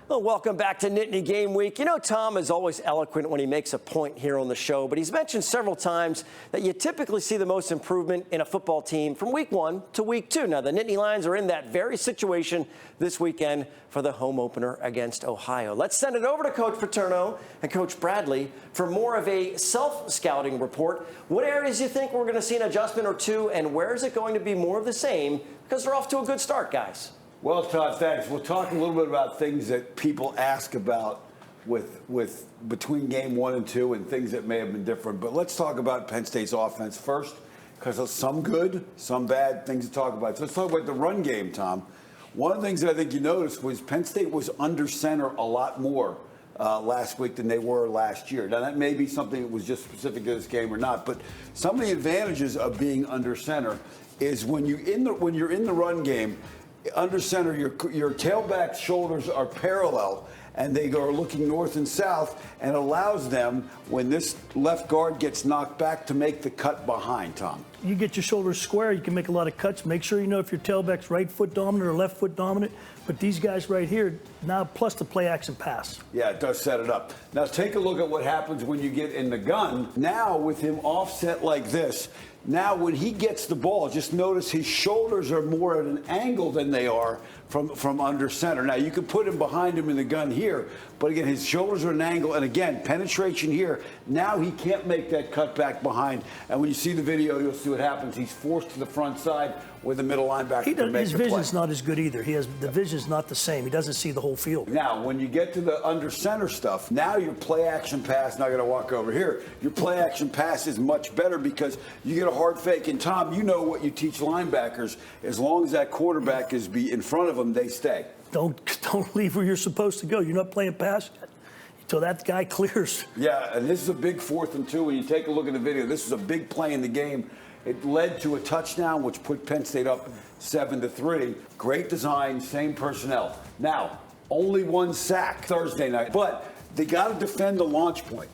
Well, welcome back to Nittany Game Week. You know, Tom is always eloquent when he makes a point here on the show, but he's mentioned several times that you typically see the most improvement in a football team from week 1 to week 2. Now, the Nittany Lions are in that very situation this weekend for the home opener against Ohio. Let's send it over to Coach Paterno and Coach Bradley for more of a self-scouting report. What areas do you think we're going to see an adjustment or two, and where is it going to be more of the same? Because they're off to a good start, guys. Well, Todd, thanks. We'll talk a little bit about things that people ask about with between game 1 and 2 and things that may have been different. But let's talk about Penn State's offense first, because there's some good, some bad things to talk about. So let's talk about the run game, Tom. One of the things that I think you noticed was Penn State was under center a lot more last week than they were last year. Now, that may be something that was just specific to this game or not, but some of the advantages of being under center is when you're in the run game, under center, your tailback shoulders are parallel, and they are looking north and south, and allows them, when this left guard gets knocked back, to make the cut behind, Tom. You get your shoulders square, you can make a lot of cuts. Make sure you know if your tailback's right foot dominant or left foot dominant. But these guys right here, now plus the play action pass. Yeah, it does set it up. Now take a look at what happens when you get in the gun. Now with him offset like this, now when he gets the ball, just notice his shoulders are more at an angle than they are from under center. Now you can put him behind him in the gun here, but again, his shoulders are at an angle, and again, penetration here. Now he can't make that cut back behind, and when you see the video, you'll see what happens. He's forced to the front side with the middle linebacker to make his the play. vision's not as good either. The vision's not the same. He doesn't see the whole field. Now, when you get to the under center stuff, now your play action pass, now I got to walk over here, your play action pass is much better because you get a hard fake. And Tom, you know what you teach linebackers, as long as that quarterback is in front of them, they stay. Don't leave where you're supposed to go. You're not playing pass until that guy clears. Yeah, and this is a big 4th and 2. When you take a look at the video, this is a big play in the game. It led to a touchdown, which put Penn State up 7-3. Great design, same personnel. Now, only 1 sack Thursday night, but they got to defend the launch point.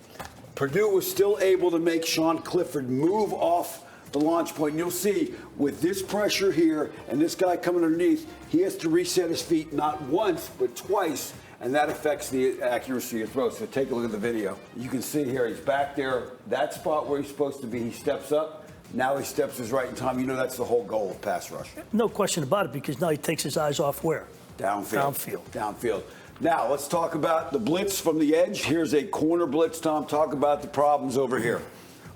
Purdue was still able to make Sean Clifford move off the launch point. And you'll see with this pressure here and this guy coming underneath, he has to reset his feet not once, but twice. And that affects the accuracy of throw. So take a look at the video. You can see here, he's back there, that spot where he's supposed to be. He steps up. Now he steps his right in time. You know that's the whole goal of pass rush. No question about it, because now he takes his eyes off where? Downfield. Downfield. Now let's talk about the blitz from the edge. Here's a corner blitz, Tom. Talk about the problems over here.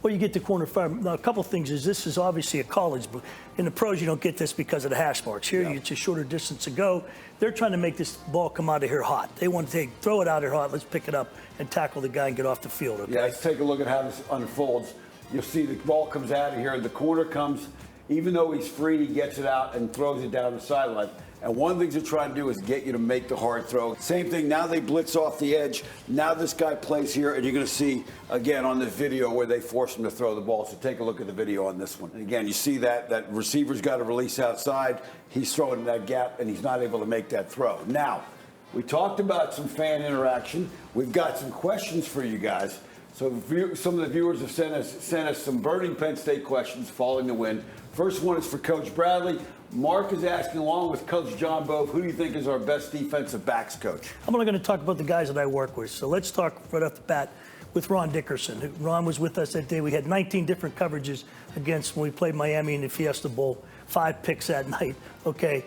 Well, you get the corner fire. Now, a couple of things is this is obviously a college, but in the pros you don't get this because of the hash marks. Here you get a shorter distance to go. They're trying to make this ball come out of here hot. They want to throw it out here hot. Let's pick it up and tackle the guy and get off the field. Okay? Yeah, let's take a look at how this unfolds. You'll see the ball comes out of here. The corner comes, even though he's free, he gets it out and throws it down the sideline. And one of the things they're trying to do is get you to make the hard throw. Same thing, now they blitz off the edge. Now this guy plays here, and you're going to see, again, on this video where they force him to throw the ball. So take a look at the video on this one. And again, you see that receiver's got to release outside. He's throwing in that gap, and he's not able to make that throw. Now, we talked about some fan interaction. We've got some questions for you guys. So some of the viewers have sent us some burning Penn State questions following the win. First one is for Coach Bradley. Mark is asking, along with Coach John Bove, who do you think is our best defensive backs coach? I'm only going to talk about the guys that I work with. So let's talk right off the bat with Ron Dickerson. Ron was with us that day. We had 19 different coverages against when we played Miami in the Fiesta Bowl. 5 picks that night. Okay,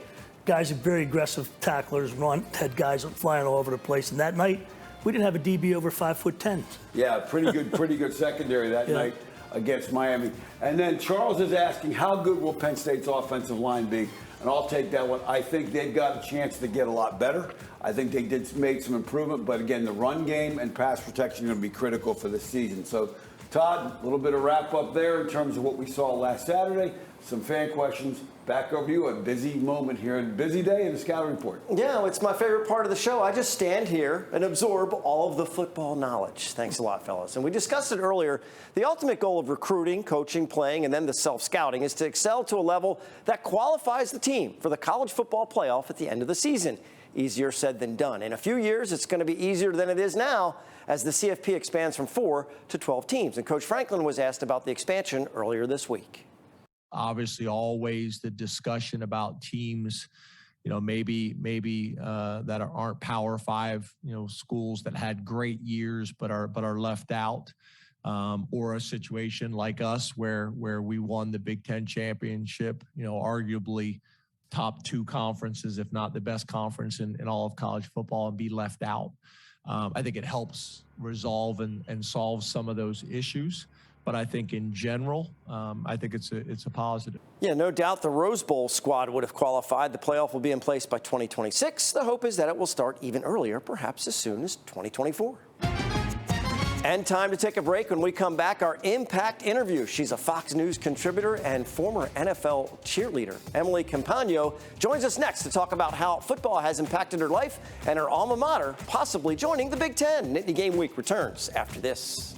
guys are very aggressive tacklers. Ron had guys flying all over the place. And that night, we didn't have a DB over 5'10". Yeah, pretty good secondary that night against Miami. And then Charles is asking, how good will Penn State's offensive line be? And I'll take that one. I think they've got a chance to get a lot better. I think they made some improvement, but again, the run game and pass protection are going to be critical for this season. So, Todd, a little bit of wrap up there in terms of what we saw last Saturday. Some fan questions. Back over to you. A busy moment here, a busy day in the scouting report. Yeah, it's my favorite part of the show. I just stand here and absorb all of the football knowledge. Thanks a lot, fellas. And we discussed it earlier. The ultimate goal of recruiting, coaching, playing, and then the self-scouting is to excel to a level that qualifies the team for the college football playoff at the end of the season. Easier said than done. In a few years, it's going to be easier than it is now as the CFP expands from 4 to 12 teams. And Coach Franklin was asked about the expansion earlier this week. obviously always the discussion about teams, maybe that aren't Power 5, schools that had great years but are left out, or a situation like us where we won the Big Ten championship, arguably top 2 conferences, if not the best conference in all of college football, and be left out. I think it helps resolve and solve some of those issues. But I think in general, I think it's a positive. Yeah, no doubt the Rose Bowl squad would have qualified. The playoff will be in place by 2026. The hope is that it will start even earlier, perhaps as soon as 2024. And time to take a break. When we come back, our Impact interview. She's a Fox News contributor and former NFL cheerleader. Emily Campagno joins us next to talk about how football has impacted her life and her alma mater possibly joining the Big Ten. Nittany Game Week returns after this.